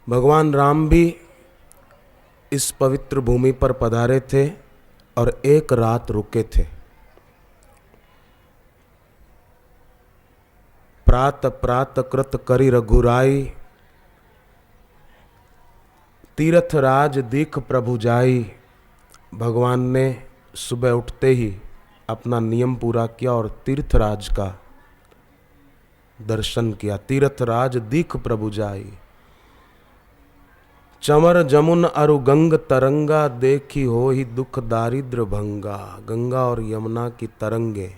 भगवान राम भी इस पवित्र भूमि पर पधारे थे और एक रात रुके थे। प्रात प्रात कृत करी रघुराई, तीर्थ राज दीख प्रभु जाई। भगवान ने सुबह उठते ही अपना नियम पूरा किया और तीर्थराज का दर्शन किया। तीर्थराज दीख प्रभु जाई, चमर जमुन अरु गंग तरंगा, देखी हो ही दुख दारिद्र भंगा। गंगा और यमुना की तरंगे,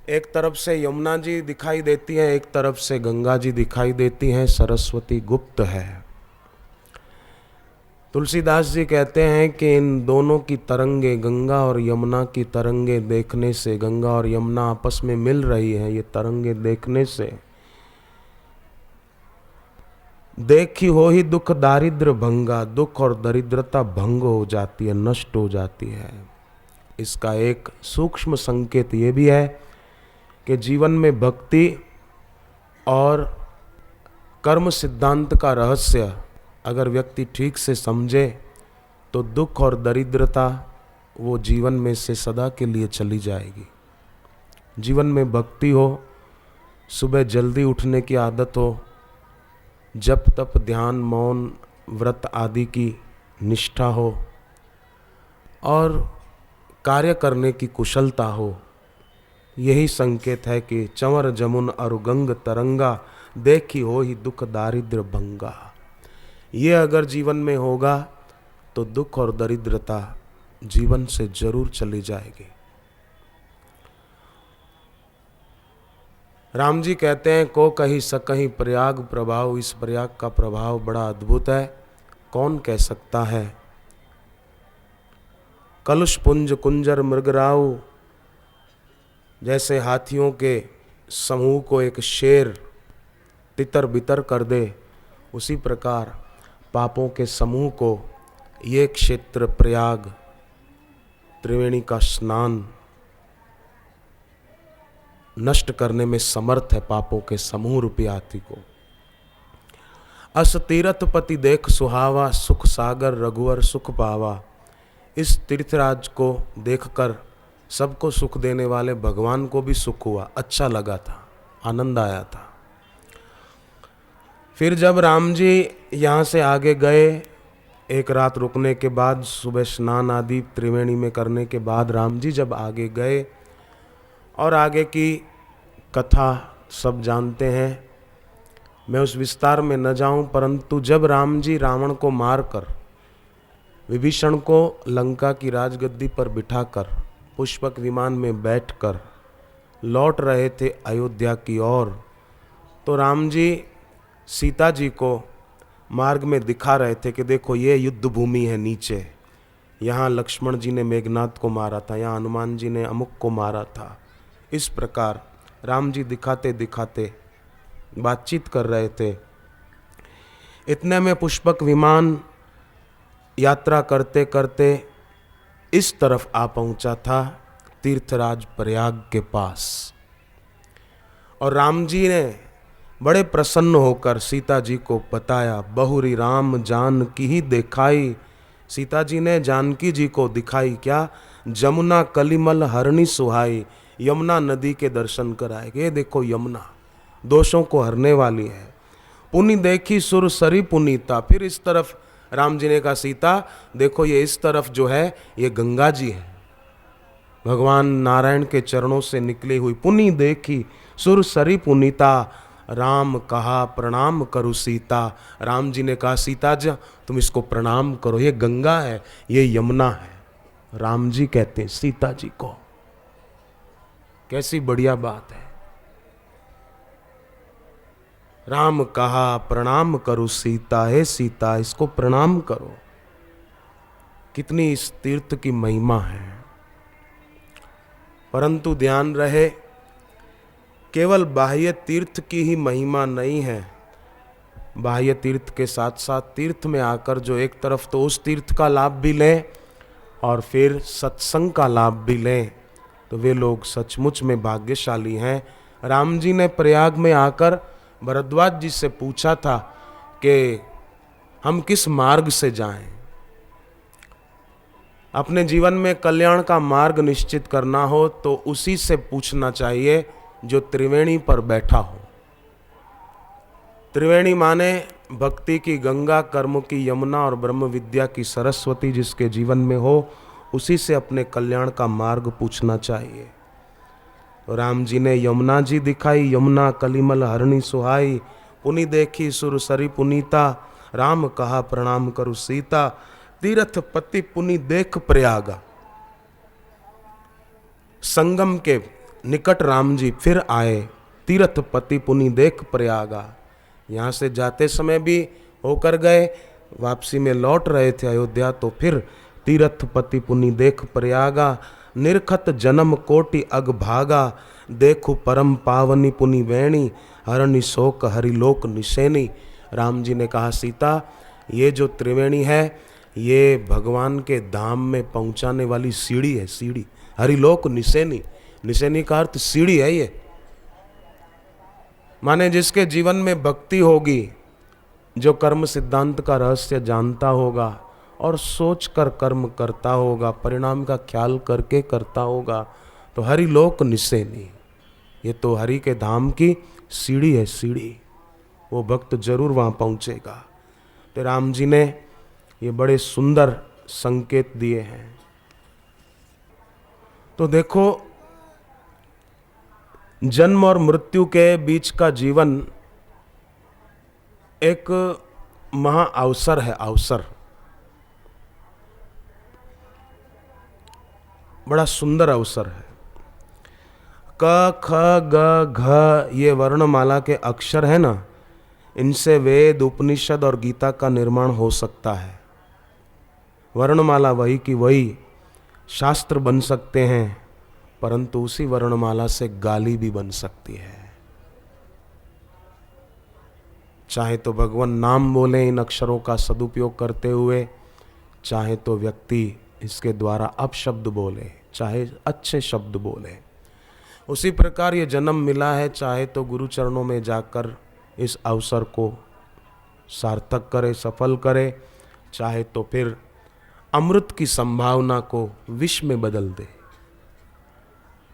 एक तरफ से यमुना जी दिखाई देती है, एक तरफ से गंगा जी दिखाई देती हैं। सरस्वती गुप्त है। तुलसीदास जी कहते हैं कि इन दोनों की तरंगे, गंगा और यमुना की तरंगे देखने से, गंगा और यमुना आपस में मिल रही है, ये तरंगे देखने से देखी हो ही दुख दारिद्र भंगा, दुख और दरिद्रता भंग हो जाती है, नष्ट हो जाती है। इसका एक सूक्ष्म संकेत ये भी है कि जीवन में भक्ति और कर्म सिद्धांत का रहस्य अगर व्यक्ति ठीक से समझे तो दुख और दरिद्रता वो जीवन में से सदा के लिए चली जाएगी। जीवन में भक्ति हो, सुबह जल्दी उठने की आदत हो, जप तप ध्यान मौन व्रत आदि की निष्ठा हो और कार्य करने की कुशलता हो, यही संकेत है कि चंवर जमुन अरु गंग तरंगा, देखी हो ही दुख दारिद्र भंगा। ये अगर जीवन में होगा तो दुख और दरिद्रता जीवन से जरूर चली जाएगी। राम जी कहते हैं, को कही सकहीं प्रयाग प्रभाव। इस प्रयाग का प्रभाव बड़ा अद्भुत है, कौन कह सकता है। कलुष पुंज कुंजर मृगराव, जैसे हाथियों के समूह को एक शेर तितर बितर कर दे, उसी प्रकार पापों के समूह को ये क्षेत्र प्रयाग त्रिवेणी का स्नान नष्ट करने में समर्थ है, पापों के समूह रूपी हाथी को। अस तीरथ पति देख सुहावा, सुख सागर रघुवर सुख पावा। इस तीर्थराज को देखकर सबको सुख देने वाले भगवान को भी सुख हुआ, अच्छा लगा था, आनंद आया था। फिर जब राम जी यहाँ से आगे गए, एक रात रुकने के बाद, सुबह स्नान आदि त्रिवेणी में करने के बाद राम जी जब आगे गए, और आगे की कथा सब जानते हैं, मैं उस विस्तार में न जाऊं, परंतु जब राम जी रावण को मारकर विभीषण को लंका की राजगद्दी पर बिठाकर पुष्पक विमान में बैठकर लौट रहे थे अयोध्या की ओर, तो राम जी सीता जी को मार्ग में दिखा रहे थे कि देखो ये युद्ध भूमि है नीचे, यहाँ लक्ष्मण जी ने मेघनाथ को मारा था, यहाँ हनुमान जी ने अमुक को मारा था। इस प्रकार राम जी दिखाते दिखाते बातचीत कर रहे थे। इतने में पुष्पक विमान यात्रा करते करते इस तरफ आ पहुंचा था, तीर्थराज प्रयाग के पास। और राम जी ने बड़े प्रसन्न होकर सीता जी को बताया, बहुरी राम जानकी ही दिखाई। सीता जी ने जानकी जी को दिखाई क्या, जमुना कलिमल हरणी सुहाई, यमुना नदी के दर्शन कराए। ये देखो यमुना दोषों को हरने वाली है। पुनि देखी सुर सरी पुनीता। फिर इस तरफ राम जी ने कहा, सीता देखो ये इस तरफ जो है ये गंगा जी है, भगवान नारायण के चरणों से निकली हुई। पुनि देखी सुर सरी पुनीता, राम कहा प्रणाम करो सीता। राम जी ने कहा, सीता जी तुम इसको प्रणाम करो, ये गंगा है, ये यमुना है। राम जी कहते हैं सीता जी को, कैसी बढ़िया बात है। राम कहा प्रणाम करो सीता, हे सीता इसको प्रणाम करो। कितनी इस तीर्थ की महिमा है। परंतु ध्यान रहे, केवल बाह्य तीर्थ की ही महिमा नहीं है, बाह्य तीर्थ के साथ साथ तीर्थ में आकर जो एक तरफ तो उस तीर्थ का लाभ भी लें और फिर सत्संग का लाभ भी लें, तो वे लोग सचमुच में भाग्यशाली हैं। राम जी ने प्रयाग में आकर भरद्वाज जी से पूछा था कि हम किस मार्ग से जाएं। अपने जीवन में कल्याण का मार्ग निश्चित करना हो तो उसी से पूछना चाहिए जो त्रिवेणी पर बैठा हो। त्रिवेणी माने भक्ति की गंगा, कर्म की यमुना और ब्रह्म विद्या की सरस्वती जिसके जीवन में हो, उसी से अपने कल्याण का मार्ग पूछना चाहिए। राम जी ने यमुना जी दिखाई, यमुना कलिमल हरणी सुहाई, पुनि देखी सुरसरी पुनीता, राम कहा प्रणाम करु सीता, तीर्थ पति पुनि देख प्रयागा। संगम के निकट राम जी फिर आए, तीर्थ पति पुनि देख प्रयागा। यहाँ से जाते समय भी होकर गए, वापसी में लौट रहे थे अयोध्या, तो फिर तीर्थ पति पुनि देख प्रयागा, निरखत जन्म कोटि अग भागा, देखु परम पावनी पुनि वैणी, हरनि शोक हरिलोक निशेनी। राम जी ने कहा, सीता ये जो त्रिवेणी है ये भगवान के धाम में पहुंचाने वाली सीढ़ी है, सीढ़ी। हरिलोक निशेनी, निशेनी का अर्थ सीढ़ी है ये। माने जिसके जीवन में भक्ति होगी, जो कर्म सिद्धांत का रहस्य जानता होगा और सोच कर कर्म करता होगा, परिणाम का ख्याल करके करता होगा, तो हरिलोक निशेनी, ये तो हरि के धाम की सीढ़ी है, सीढ़ी। वो भक्त जरूर वहां पहुंचेगा। तो राम जी ने ये बड़े सुंदर संकेत दिए हैं। तो देखो, जन्म और मृत्यु के बीच का जीवन एक महा अवसर है, अवसर। बड़ा सुंदर अवसर है। क ख ग घ ये वर्णमाला के अक्षर है ना, इनसे वेद, उपनिषद और गीता का निर्माण हो सकता है। वर्णमाला वही की वही शास्त्र बन सकते हैं, परंतु उसी वर्णमाला से गाली भी बन सकती है। चाहे तो भगवान नाम बोले इन अक्षरों का सदुपयोग करते हुए, चाहे तो व्यक्ति इसके द्वारा अपशब्द बोले, चाहे अच्छे शब्द बोले। उसी प्रकार ये जन्म मिला है, चाहे तो गुरु चरणों में जाकर इस अवसर को सार्थक करे, सफल करे, चाहे तो फिर अमृत की संभावना को विष में बदल दे।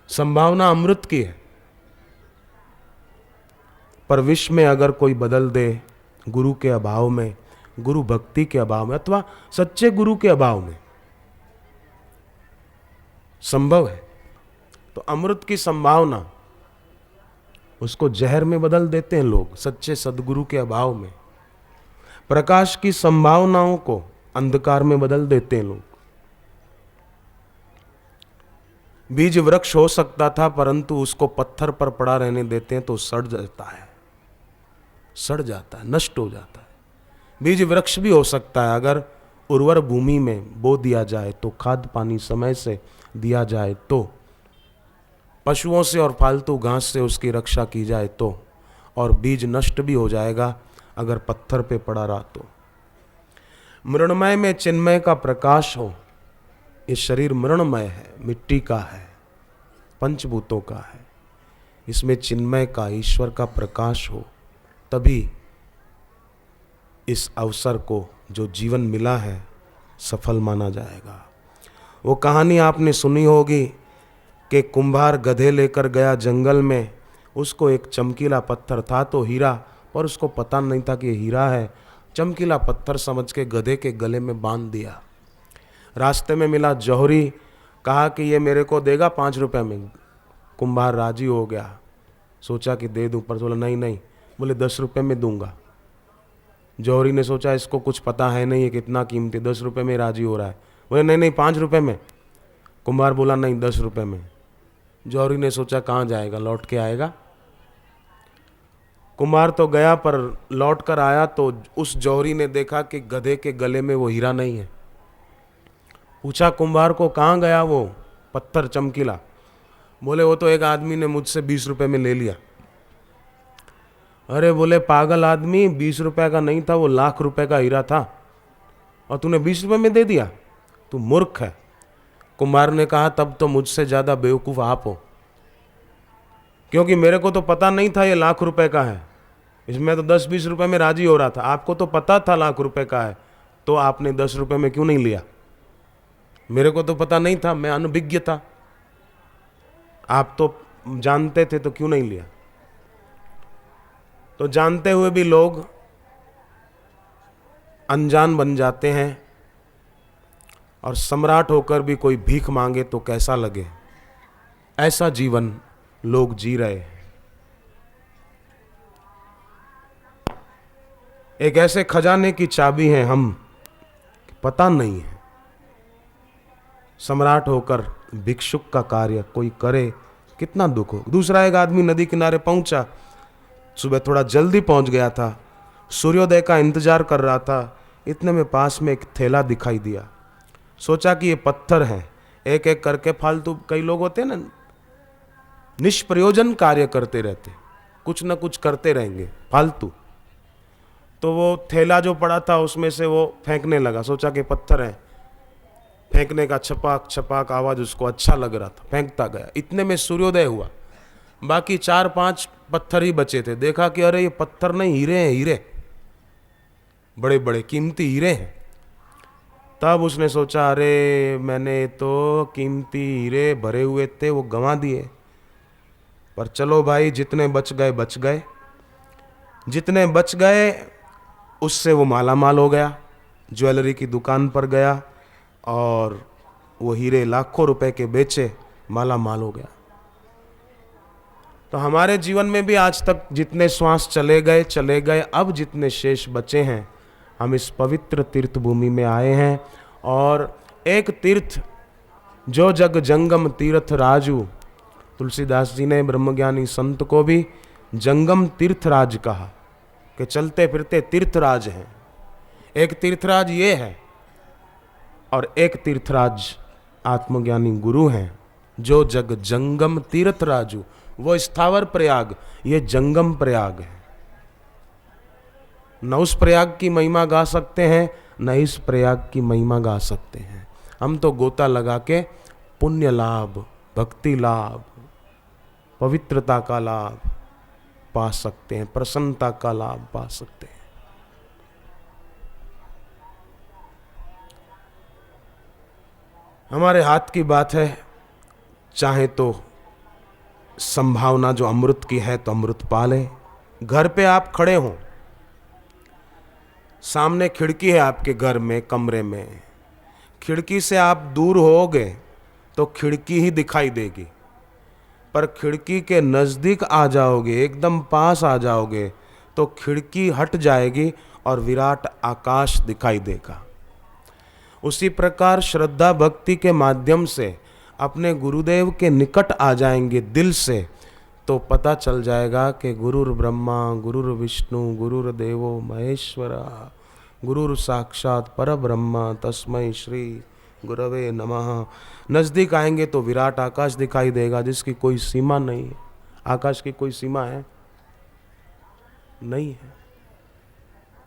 संभावना अमृत की है, पर विष में अगर कोई बदल दे, गुरु के अभाव में, गुरु भक्ति के अभाव में, अथवा सच्चे गुरु के अभाव में, संभव है। तो अमृत की संभावना उसको जहर में बदल देते हैं लोग, सच्चे सदगुरु के अभाव में। प्रकाश की संभावनाओं को अंधकार में बदल देते हैं लोग। बीज वृक्ष हो सकता था, परंतु उसको पत्थर पर पड़ा रहने देते हैं तो सड़ जाता है, सड़ जाता है, नष्ट हो जाता है। बीज वृक्ष भी हो सकता है अगर उर्वर भूमि में बो दिया जाए तो, खाद पानी समय से दिया जाए तो, पशुओं से और फालतू घास से उसकी रक्षा की जाए तो, और बीज नष्ट भी हो जाएगा अगर पत्थर पे पड़ा रहा तो। मृणमय में चिन्मय का प्रकाश हो। ये शरीर मृणमय है, मिट्टी का है, पंचभूतों का है, इसमें चिन्मय का, ईश्वर का प्रकाश हो, तभी इस अवसर को जो जीवन मिला है सफल माना जाएगा। वो कहानी आपने सुनी होगी कि कुंभार गधे लेकर गया जंगल में, उसको एक चमकीला पत्थर था तो हीरा, पर उसको पता नहीं था कि ये हीरा है। चमकीला पत्थर समझ के गधे के गले में बांध दिया। रास्ते में मिला जौहरी, कहा कि ये मेरे को देगा 5 रुपए में। कुंभार राजी हो गया, सोचा कि दे दूं, पर बोला नहीं नहीं, बोले 10 रुपए में दूंगा। जौहरी ने सोचा इसको कुछ पता है नहीं, ये कितना कीमती, 10 रुपए में राजी हो रहा है। बोले नहीं नहीं 5 रुपए में। कुंभार बोला नहीं 10 रुपए में। जौहरी ने सोचा कहाँ जाएगा, लौट के आएगा। कुंभार तो गया, पर लौट कर आया तो उस जौहरी ने देखा कि गधे के गले में वो हीरा नहीं है। पूछा कुंभार को कहाँ गया वो पत्थर चमकीला। बोले वो तो एक आदमी ने मुझसे 20 रुपए में ले लिया। अरे बोले पागल आदमी, 20 रुपए का नहीं था, वो लाख रुपए का हीरा था और तूने 20 रुपए में दे दिया, तू मूर्ख है। कुंभार ने कहा तब तो मुझसे ज्यादा बेवकूफ आप हो, क्योंकि मेरे को तो पता नहीं था ये लाख रुपए का है। इसमें तो 10-20 रुपए में राजी हो रहा था। आपको तो पता था लाख रुपए का है, तो आपने 10 रुपए में क्यों नहीं लिया? मेरे को तो पता नहीं था, मैं अनभिज्ञ था। आप तो जानते थे, तो क्यों नहीं लिया? तो जानते हुए भी लोग अनजान बन जाते हैं, और सम्राट होकर भी कोई भीख मांगे तो कैसा लगे, ऐसा जीवन लोग जी रहे हैं। एक ऐसे खजाने की चाबी है हम, पता नहीं है। सम्राट होकर भिक्षुक का कार्य कोई करे, कितना दुख हो। दूसरा एक आदमी नदी किनारे पहुंचा, सुबह थोड़ा जल्दी पहुंच गया था, सूर्योदय का इंतजार कर रहा था। इतने में पास में एक थैला दिखाई दिया। सोचा कि ये पत्थर हैं, एक एक करके फालतू, कई लोग होते हैं ना निष्प्रयोजन कार्य करते रहते, कुछ ना कुछ करते रहेंगे फालतू। तो वो थैला जो पड़ा था उसमें से वो फेंकने लगा, सोचा कि पत्थर है, फेंकने का छपाक छपाक आवाज उसको अच्छा लग रहा था, फेंकता गया। इतने में सूर्योदय हुआ, बाकी 4-5 पत्थर ही बचे थे। देखा कि अरे ये पत्थर नहीं, हीरे हैं, हीरे, बड़े बड़े कीमती हीरे हैं। तब उसने सोचा अरे मैंने तो कीमती हीरे भरे हुए थे वो गंवा दिए, पर चलो भाई जितने बच गए बच गए। जितने बच गए उससे वो माला माल हो गया। ज्वेलरी की दुकान पर गया और वो हीरे लाखों रुपए के बेचे, माला माल हो गया। तो हमारे जीवन में भी आज तक जितने श्वास चले गए, अब जितने शेष बचे हैं, हम इस पवित्र तीर्थ भूमि में आए हैं। और एक तीर्थ जो जग जंगम तीर्थ राजू, तुलसीदास जी ने ब्रह्मज्ञानी संत को भी जंगम तीर्थराज कहा कि चलते फिरते तीर्थराज हैं। एक तीर्थराज ये है और एक तीर्थराज आत्मज्ञानी गुरु हैं, जो जग जंगम तीर्थराजू। वो स्थावर प्रयाग, ये जंगम प्रयाग है। न उस प्रयाग की महिमा गा सकते हैं, न इस प्रयाग की महिमा गा सकते हैं। हम तो गोता लगा के पुण्य लाभ, भक्ति लाभ, पवित्रता का लाभ पा सकते हैं, प्रसन्नता का लाभ पा सकते हैं। हमारे हाथ की बात है, चाहे तो संभावना जो अमृत की है तो अमृत पाले। घर पे आप खड़े हों, सामने खिड़की है आपके घर में, कमरे में, खिड़की से आप दूर होगे तो खिड़की ही दिखाई देगी, पर खिड़की के नज़दीक आ जाओगे, एकदम पास आ जाओगे तो खिड़की हट जाएगी और विराट आकाश दिखाई देगा। उसी प्रकार श्रद्धा भक्ति के माध्यम से अपने गुरुदेव के निकट आ जाएंगे दिल से, तो पता चल जाएगा कि गुरुर ब्रह्मा गुरुर विष्णु गुरुर्देवो महेश्वरा गुरुर साक्षात परब्रह्म तस्मै श्री गुरवे नमः। नज़दीक आएंगे तो विराट आकाश दिखाई देगा, जिसकी कोई सीमा नहीं है। आकाश की कोई सीमा है? नहीं है।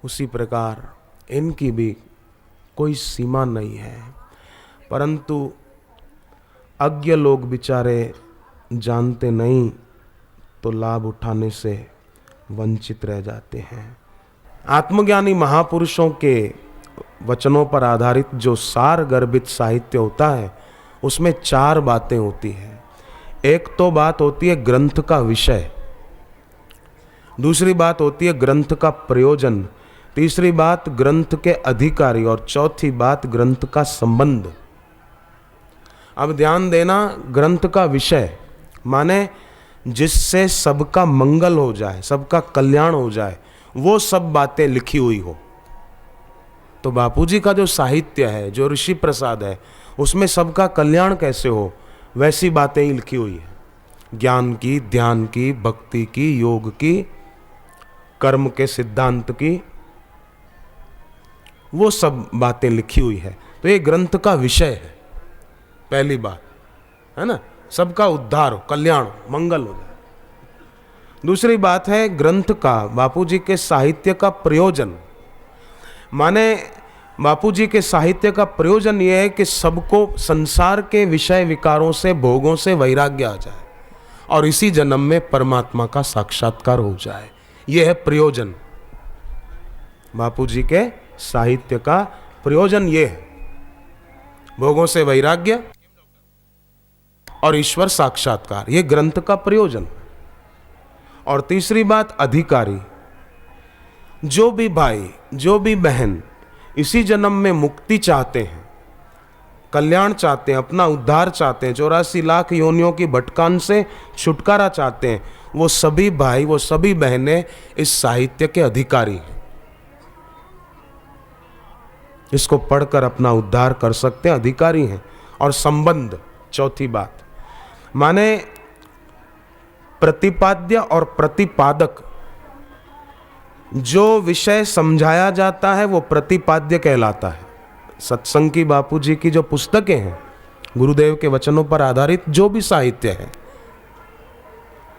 उसी प्रकार इनकी भी कोई सीमा नहीं है, परंतु अज्ञ लोग बेचारे जानते नहीं तो लाभ उठाने से वंचित रह जाते हैं। आत्मज्ञानी महापुरुषों के वचनों पर आधारित जो सार गर्भित साहित्य होता है, उसमें 4 बातें होती हैं। एक तो बात होती है ग्रंथ का विषय, दूसरी बात होती है ग्रंथ का प्रयोजन, तीसरी बात ग्रंथ के अधिकारी, और चौथी बात ग्रंथ का संबंध। अब ध्यान देना, ग्रंथ का विषय माने जिससे सबका मंगल हो जाए, सबका कल्याण हो जाए, वो सब बातें लिखी हुई हो। तो बापूजी का जो साहित्य है, जो ऋषि प्रसाद है, उसमें सबका कल्याण कैसे हो, वैसी बातें ही लिखी हुई है। ज्ञान की, ध्यान की, भक्ति की, योग की, कर्म के सिद्धांत की, वो सब बातें लिखी हुई है। तो ये ग्रंथ का विषय है, पहली बात है ना, सबका उद्धार हो, कल्याण हो, मंगल हो जाए। दूसरी बात है ग्रंथ का, बापूजी के साहित्य का प्रयोजन, माने बापूजी के साहित्य का प्रयोजन यह है कि सबको संसार के विषय विकारों से, भोगों से वैराग्य आ जाए और इसी जन्म में परमात्मा का साक्षात्कार हो जाए। ये है प्रयोजन। बापू जी के साहित्य का प्रयोजन ये है, भोगों से वैराग्य और ईश्वर साक्षात्कार, ये ग्रंथ का प्रयोजन। और तीसरी बात, अधिकारी। जो भी भाई, जो भी बहन इसी जन्म में मुक्ति चाहते हैं, कल्याण चाहते हैं, अपना उद्धार चाहते हैं, 84 लाख योनियों की भटकान से छुटकारा चाहते हैं, वो सभी भाई, वो सभी बहनें इस साहित्य के अधिकारी हैं। इसको पढ़कर अपना उद्धार कर सकते हैं, अधिकारी हैं। और संबंध, चौथी बात, माने प्रतिपाद्य और प्रतिपादक। जो विषय समझाया जाता है वो प्रतिपाद्य कहलाता है। सत्संग की बापू जी की जो पुस्तकें हैं, गुरुदेव के वचनों पर आधारित जो भी साहित्य है,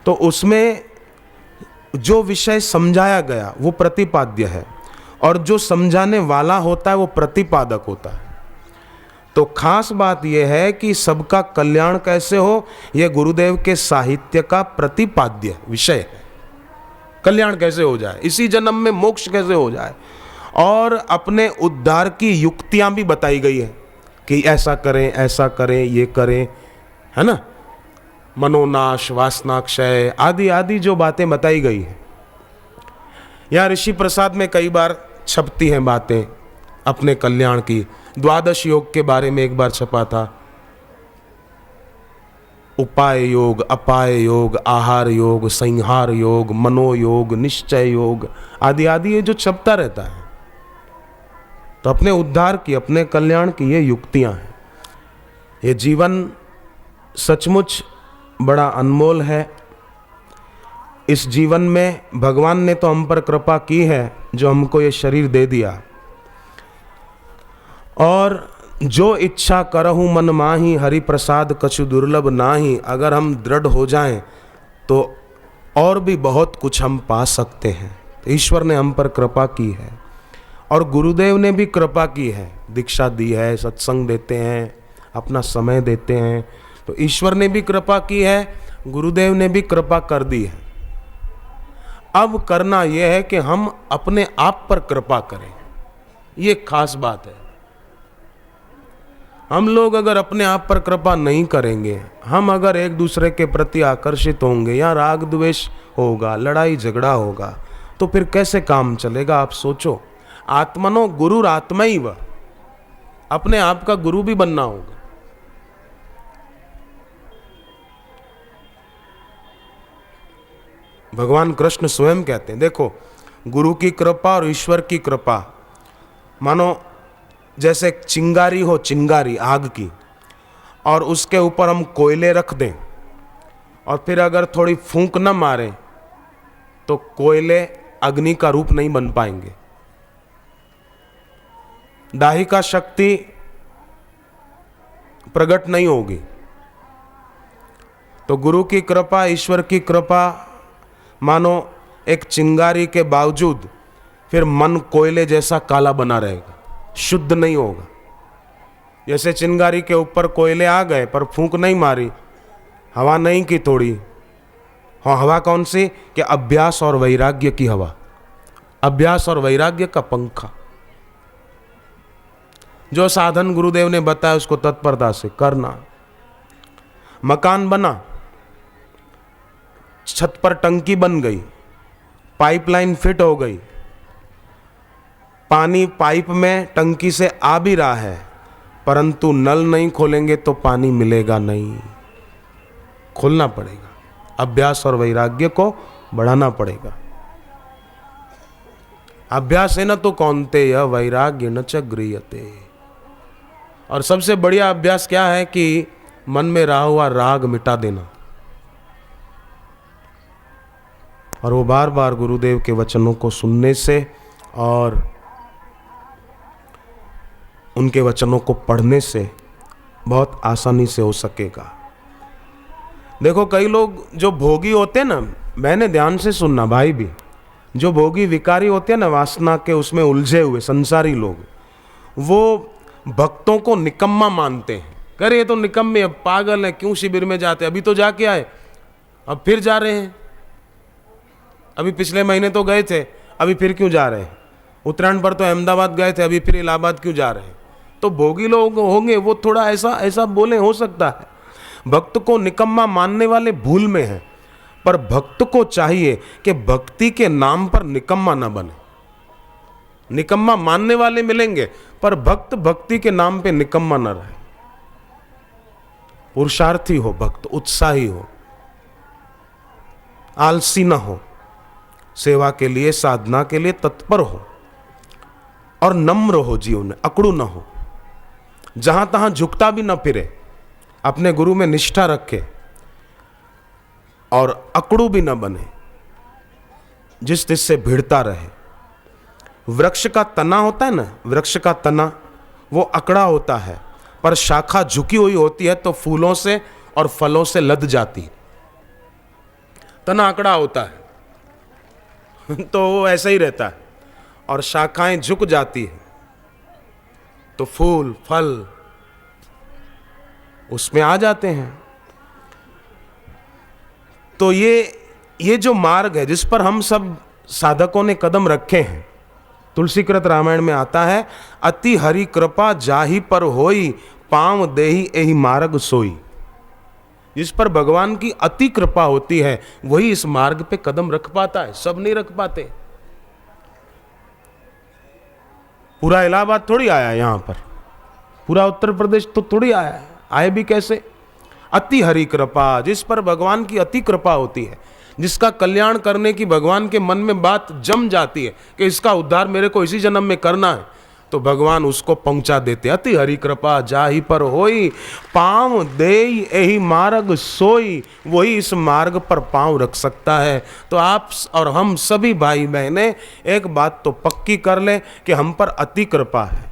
तो उसमें जो विषय समझाया गया वो प्रतिपाद्य है, और जो समझाने वाला होता है वो प्रतिपादक होता है। तो खास बात यह है कि सबका कल्याण कैसे हो, यह गुरुदेव के साहित्य का प्रतिपाद्य विषय है। कल्याण कैसे हो जाए, इसी जन्म में मोक्ष कैसे हो जाए, और अपने उद्धार की युक्तियां भी बताई गई है कि ऐसा करें, ये करें, है ना, मनोनाश, वासनाक्षय आदि आदि जो बातें बताई गई है। यहाँ ऋषि प्रसाद में कई बार छपती हैं बातें अपने कल्याण की। द्वादश योग के बारे में एक बार छपा था, उपाय योग, अपाय योग, आहार योग, संहार योग, मनोयोग, निश्चय योग आदि आदि, ये जो छपता रहता है। तो अपने उद्धार की, अपने कल्याण की ये युक्तियां हैं। ये जीवन सचमुच बड़ा अनमोल है। इस जीवन में भगवान ने तो हम पर कृपा की है, जो हमको ये शरीर दे दिया, और जो इच्छा करहूँ मन माही, हरि प्रसाद कछु दुर्लभ नाही। अगर हम दृढ़ हो जाएं तो और भी बहुत कुछ हम पा सकते हैं। तो ईश्वर ने हम पर कृपा की है, और गुरुदेव ने भी कृपा की है, दीक्षा दी है, सत्संग देते हैं, अपना समय देते हैं। तो ईश्वर ने भी कृपा की है, गुरुदेव ने भी कृपा कर दी है। अब करना यह है कि हम अपने आप पर कृपा करें, ये खास बात है। हम लोग अगर अपने आप पर कृपा नहीं करेंगे, हम अगर एक दूसरे के प्रति आकर्षित होंगे, या राग द्वेष होगा, लड़ाई झगड़ा होगा, तो फिर कैसे काम चलेगा। आप सोचो, आत्मनो गुरुर आत्मैव, अपने आप का गुरु भी बनना होगा। भगवान कृष्ण स्वयं कहते हैं, देखो, गुरु की कृपा और ईश्वर की कृपा, मानो जैसे चिंगारी हो, चिंगारी आग की, और उसके ऊपर हम कोयले रख दें, और फिर अगर थोड़ी फूंक न मारें तो कोयले अग्नि का रूप नहीं बन पाएंगे। दाहिका शक्ति प्रकट नहीं होगी। तो गुरु की कृपा, ईश्वर की कृपा, मानो एक चिंगारी के बावजूद फिर मन कोयले जैसा काला बना रहेगा, शुद्ध नहीं होगा। जैसे चिंगारी के ऊपर कोयले आ गए पर फूंक नहीं मारी, हवा नहीं की थोड़ी, हाँ, हवा कौन सी, कि अभ्यास और वैराग्य की हवा, अभ्यास और वैराग्य का पंखा। जो साधन गुरुदेव ने बताया उसको तत्परता से करना। मकान बना, छत पर टंकी बन गई, पाइपलाइन फिट हो गई, पानी पाइप में टंकी से आ भी रहा है, परंतु नल नहीं खोलेंगे तो पानी मिलेगा नहीं, खोलना पड़ेगा। अभ्यास और वैराग्य को बढ़ाना पड़ेगा। अभ्यास है न तो कौनते यह वैराग्य न च गृह्यते। और सबसे बढ़िया अभ्यास क्या है कि मन में रहा हुआ राग मिटा देना। और वो बार बार गुरुदेव के वचनों को सुनने से और उनके वचनों को पढ़ने से बहुत आसानी से हो सकेगा। देखो, कई लोग जो भोगी होते हैं ना, मैंने ध्यान से सुनना भाई भी, जो भोगी विकारी होते हैं ना, वासना के उसमें उलझे हुए संसारी लोग, वो भक्तों को निकम्मा मानते हैं। कह रहे ये तो निकम्मे, अब पागल है, क्यों शिविर में जाते, अभी तो जाके आए, अब फिर जा रहे हैं। अभी पिछले महीने तो गए थे, अभी फिर क्यों जा रहे हैं? उत्तरायण पर तो अहमदाबाद गए थे, अभी फिर इलाहाबाद क्यों जा रहे हैं? तो भोगी लोग होंगे, वो थोड़ा ऐसा ऐसा बोले, हो सकता है। भक्त को निकम्मा मानने वाले भूल में हैं, पर भक्त को चाहिए कि भक्ति के नाम पर निकम्मा ना बने। निकम्मा मानने वाले मिलेंगे, पर भक्त भक्ति के नाम पे निकम्मा ना रहे। पुरुषार्थी हो भक्त, उत्साही हो, आलसी ना हो, सेवा के लिए साधना के लिए तत्पर हो, और नम्र हो जीवन में, अकड़ू ना हो, जहां तहां झुकता भी ना फिरे, अपने गुरु में निष्ठा रखे और अकड़ू भी ना बने, जिससे भिड़ता रहे। वृक्ष का तना होता है ना, वृक्ष का तना वो अकड़ा होता है, पर शाखा झुकी हुई होती है तो फूलों से और फलों से लद जाती है। तना अकड़ा होता है तो वो ऐसा ही रहता है, और शाखाएं झुक जाती है तो फूल फल उसमें आ जाते हैं। तो ये जो मार्ग है जिस पर हम सब साधकों ने कदम रखे हैं, तुलसीकृत रामायण में आता है, अति हरि कृपा जाहि पर होई, पांव देहि एहि मार्ग सोई। जिस पर भगवान की अति कृपा होती है वही इस मार्ग पे कदम रख पाता है, सब नहीं रख पाते। पूरा इलाहाबाद थोड़ी आया यहां पर, पूरा उत्तर प्रदेश तो थोड़ी आया है, आए भी कैसे? अति हरि कृपा, जिस पर भगवान की अति कृपा होती है, जिसका कल्याण करने की भगवान के मन में बात जम जाती है कि इसका उद्धार मेरे को इसी जन्म में करना है, तो भगवान उसको पहुंचा देते। अति हरि कृपा जाहि पर होई, पांव देई एहि मार्ग सोई। वही इस मार्ग पर पांव रख सकता है। तो आप और हम सभी भाई बहनें एक बात तो पक्की कर लें कि हम पर अति कृपा है,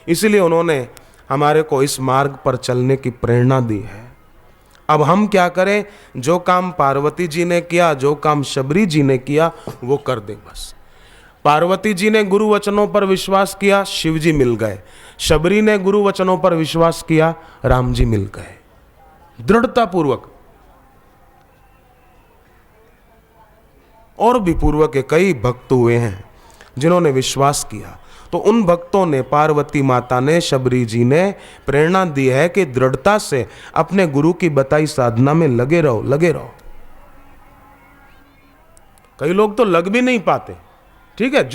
इसलिए उन्होंने हमारे को इस मार्ग पर चलने की प्रेरणा दी है। अब हम क्या करें? जो काम पार्वती जी ने किया, जो काम शबरी जी ने किया, वो कर दें बस। पार्वती जी ने गुरु वचनों पर विश्वास किया, शिव जी मिल गए। शबरी ने गुरु वचनों पर विश्वास किया, राम जी मिल गए। दृढ़ता पूर्वक, और भी पूर्वक के कई भक्त हुए हैं जिन्होंने विश्वास किया। तो उन भक्तों ने, पार्वती माता ने, शबरी जी ने प्रेरणा दी है कि दृढ़ता से अपने गुरु की बताई साधना में लगे रहो, लगे रहो। कई लोग तो लग भी नहीं पाते, ठीक है,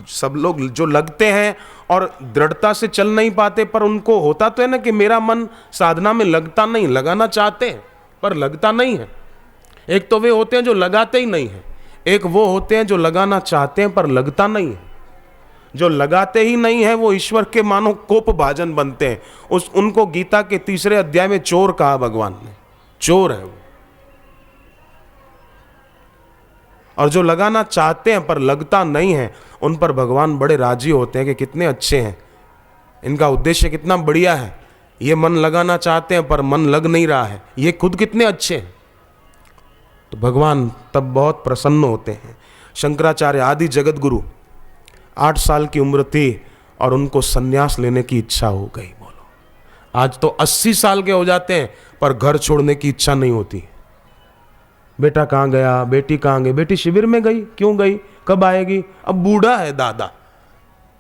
सब लोग जो लगते हैं और दृढ़ता से चल नहीं पाते, पर उनको होता तो है ना कि मेरा मन साधना में लगता नहीं, लगाना चाहते हैं पर लगता नहीं है। एक तो वे होते हैं जो लगाते ही नहीं है, एक वो होते हैं जो लगाना चाहते हैं पर लगता नहीं है। जो लगाते ही नहीं है वो ईश्वर के मानो कोप भाजन बनते हैं। उनको गीता के 3 अध्याय में चोर कहा भगवान ने, चोर है वो। और जो लगाना चाहते हैं पर लगता नहीं है, उन पर भगवान बड़े राजी होते हैं कि कितने अच्छे हैं, इनका उद्देश्य कितना बढ़िया है। ये मन लगाना चाहते हैं पर मन लग नहीं रहा है, ये खुद कितने अच्छे हैं। तो भगवान तब बहुत प्रसन्न होते हैं। शंकराचार्य आदि जगत गुरु 8 साल की उम्र थी और उनको सन्यास लेने की इच्छा हो गई। बोलो, आज तो 80 साल के हो जाते हैं पर घर छोड़ने की इच्छा नहीं होती। बेटा कहाँ गया, बेटी कहाँ गई? बेटी शिविर में गई। क्यों गई? कब आएगी? अब बूढ़ा है दादा,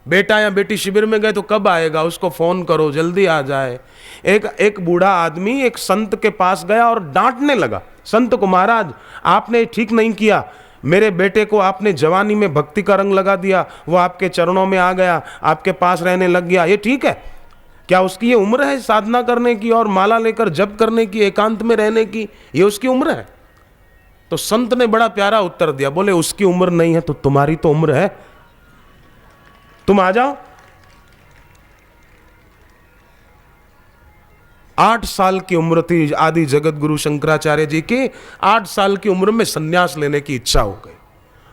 बेटा या बेटी शिविर में गए तो कब आएगा? उसको फोन करो जल्दी आ जाए। एक बूढ़ा आदमी एक संत के पास गया और डांटने लगा, संत को, महाराज आपने ठीक नहीं किया, मेरे बेटे को आपने जवानी में भक्ति का रंग लगा दिया, वो आपके चरणों में आ गया, आपके पास रहने लग गया, ये ठीक है क्या? उसकी ये उम्र है साधना करने की और माला लेकर जप करने की, एकांत में रहने की? ये उसकी उम्र है? तो संत ने बड़ा प्यारा उत्तर दिया, बोले उसकी उम्र नहीं है तो तुम्हारी तो उम्र है, तुम आ जाओ। 8 साल की उम्र थी आदि जगत गुरु शंकराचार्य जी की। 8 साल की उम्र में सन्यास लेने की इच्छा हो गई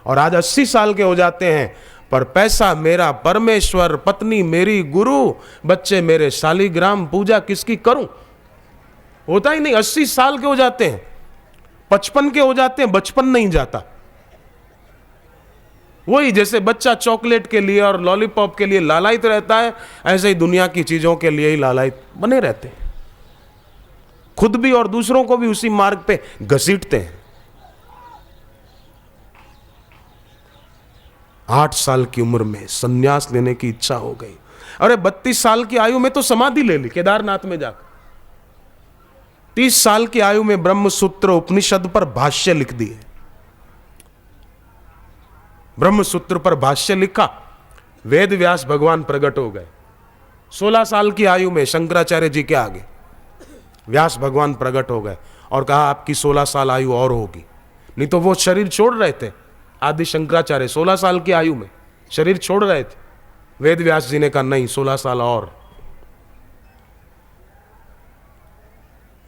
और आज 80 साल के हो जाते हैं, पर पैसा मेरा परमेश्वर, पत्नी मेरी गुरु, बच्चे मेरे शालीग्राम, पूजा किसकी करूं? होता ही नहीं। 80 साल के हो जाते हैं, 55 के हो जाते हैं, बचपन नहीं जाता। वही जैसे बच्चा चॉकलेट के लिए और लॉलीपॉप के लिए लालायित रहता है, ऐसे ही दुनिया की चीजों के लिए ही लालायित बने रहते हैं। खुद भी और दूसरों को भी उसी मार्ग पे घसीटते हैं। 8 साल की उम्र में संन्यास लेने की इच्छा हो गई। अरे 32 साल की आयु में तो समाधि ले ली केदारनाथ में जाकर। 30 साल की आयु में ब्रह्म सूत्र उपनिषद पर भाष्य लिख दिए। ब्रह्म सूत्र पर भाष्य लिखा, वेद व्यास भगवान प्रकट हो गए। 16 साल की आयु में शंकराचार्य जी के आगे व्यास भगवान प्रकट हो गए और कहा आपकी 16 साल आयु और होगी। नहीं तो वो शरीर छोड़ रहे थे। आदि शंकराचार्य 16 साल की आयु में शरीर छोड़ रहे थे। वेद व्यास जी ने कहा नहीं, 16 साल और।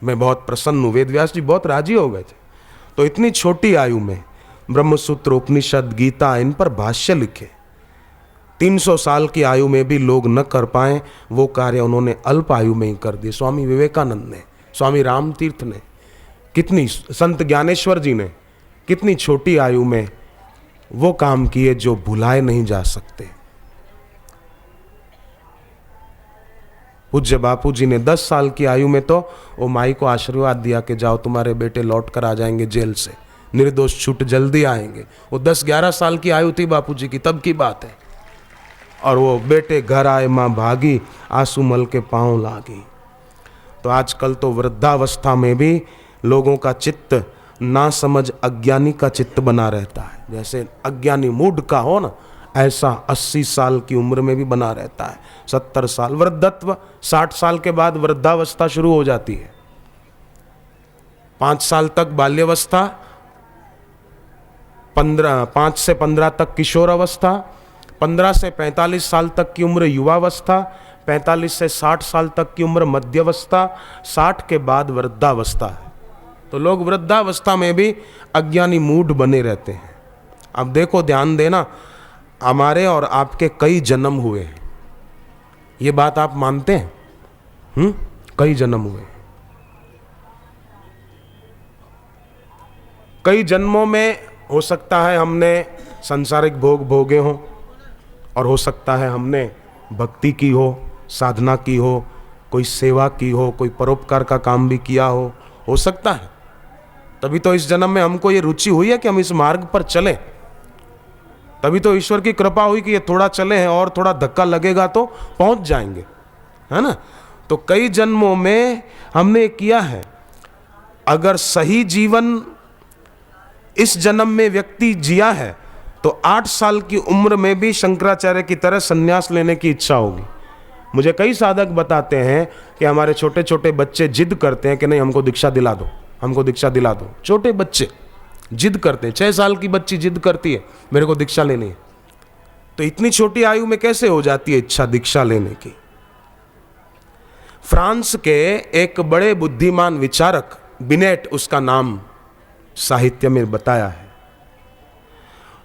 मैं बहुत प्रसन्न हूं। वेद व्यास जी बहुत राजी हो गए थे। तो इतनी छोटी आयु में ब्रह्मसूत्र उपनिषद गीता इन पर भाष्य लिखे। 300 साल की आयु में भी लोग न कर पाए वो कार्य उन्होंने अल्प आयु में ही कर दिए। स्वामी विवेकानंद ने, स्वामी राम तीर्थ ने, कितनी संत ज्ञानेश्वर जी ने कितनी छोटी आयु में वो काम किए जो भुलाए नहीं जा सकते। पूज्य बापू जी ने 10 साल की आयु में तो वो माई को आशीर्वाद दिया कि जाओ तुम्हारे बेटे लौट कर आ जाएंगे जेल से, निर्दोष छूट जल्दी आएंगे। वो 10-11 साल की आयु थी बापू जी की, तब की बात है। और वो बेटे घर आए, माँ भागी, आंसू मल के पांव लागी। तो आजकल तो वृद्धावस्था में भी लोगों का चित्त ना समझ अज्ञानी का चित्त बना रहता है। जैसे अज्ञानी मूढ़ का हो ना, ऐसा 80 साल की उम्र में भी बना रहता है। 70 साल वृद्धत्व, 60 साल के बाद वृद्धावस्था शुरू हो जाती है। 5 साल तक बाल्यावस्था, 5 से 15 तक किशोर अवस्था, 15 से 45 साल तक की उम्र युवावस्था, 45 से 60 साल तक की उम्र मध्यावस्था, 60 के बाद वृद्धावस्था है। तो लोग वृद्धावस्था में भी अज्ञानी मूढ़ बने रहते हैं। अब देखो, ध्यान देना, हमारे और आपके कई जन्म हुए हैं। ये बात आप मानते हैं? कई जन्म हुए। कई जन्मों में हो सकता है हमने सांसारिक भोग भोगे हों, और हो सकता है हमने भक्ति की हो, साधना की हो, कोई सेवा की हो, कोई परोपकार का काम भी किया हो सकता है। तभी तो इस जन्म में हमको ये रुचि हुई है कि हम इस मार्ग पर चलें। तभी तो ईश्वर की कृपा हुई कि ये थोड़ा चले हैं, और थोड़ा धक्का लगेगा तो पहुंच जाएंगे, है ना। तो कई जन्मों में हमने किया है। अगर सही जीवन इस जन्म में व्यक्ति जिया है तो 8 साल की उम्र में भी शंकराचार्य की तरह संन्यास लेने की इच्छा होगी। मुझे कई साधक बताते हैं कि हमारे छोटे छोटे बच्चे जिद करते हैं कि नहीं, हमको दीक्षा दिला दो, हमको दीक्षा दिला दो। छोटे बच्चे जिद करते हैं। 6 साल की बच्ची जिद करती है मेरे को दीक्षा लेनी है। तो इतनी छोटी आयु में कैसे हो जाती है इच्छा दीक्षा लेने की। फ्रांस के एक बड़े बुद्धिमान विचारक, बिनेट उसका नाम साहित्य में बताया है।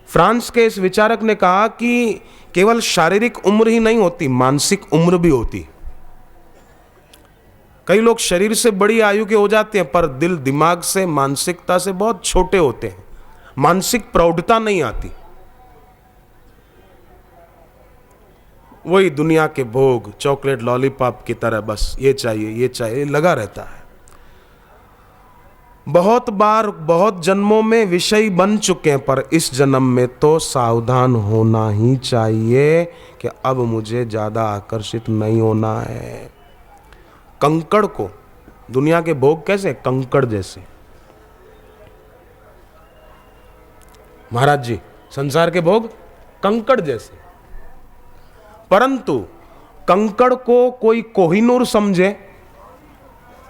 फ्रांस के इस विचारक ने कहा कि केवल शारीरिक उम्र ही नहीं होती, मानसिक उम्र भी होती। कई लोग शरीर से बड़ी आयु के हो जाते हैं पर दिल दिमाग से, मानसिकता से बहुत छोटे होते हैं। मानसिक प्रौढ़ता नहीं आती। वही दुनिया के भोग, चॉकलेट लॉलीपॉप की तरह बस ये चाहिए ये चाहिए लगा रहता है। बहुत बार बहुत जन्मों में विषय बन चुके हैं, पर इस जन्म में तो सावधान होना ही चाहिए कि अब मुझे ज्यादा आकर्षित नहीं होना है। कंकड़ को दुनिया के भोग कैसे, कंकड़ जैसे। महाराज जी, संसार के भोग कंकड़ जैसे। परंतु कंकड़ को कोई कोहिनूर समझे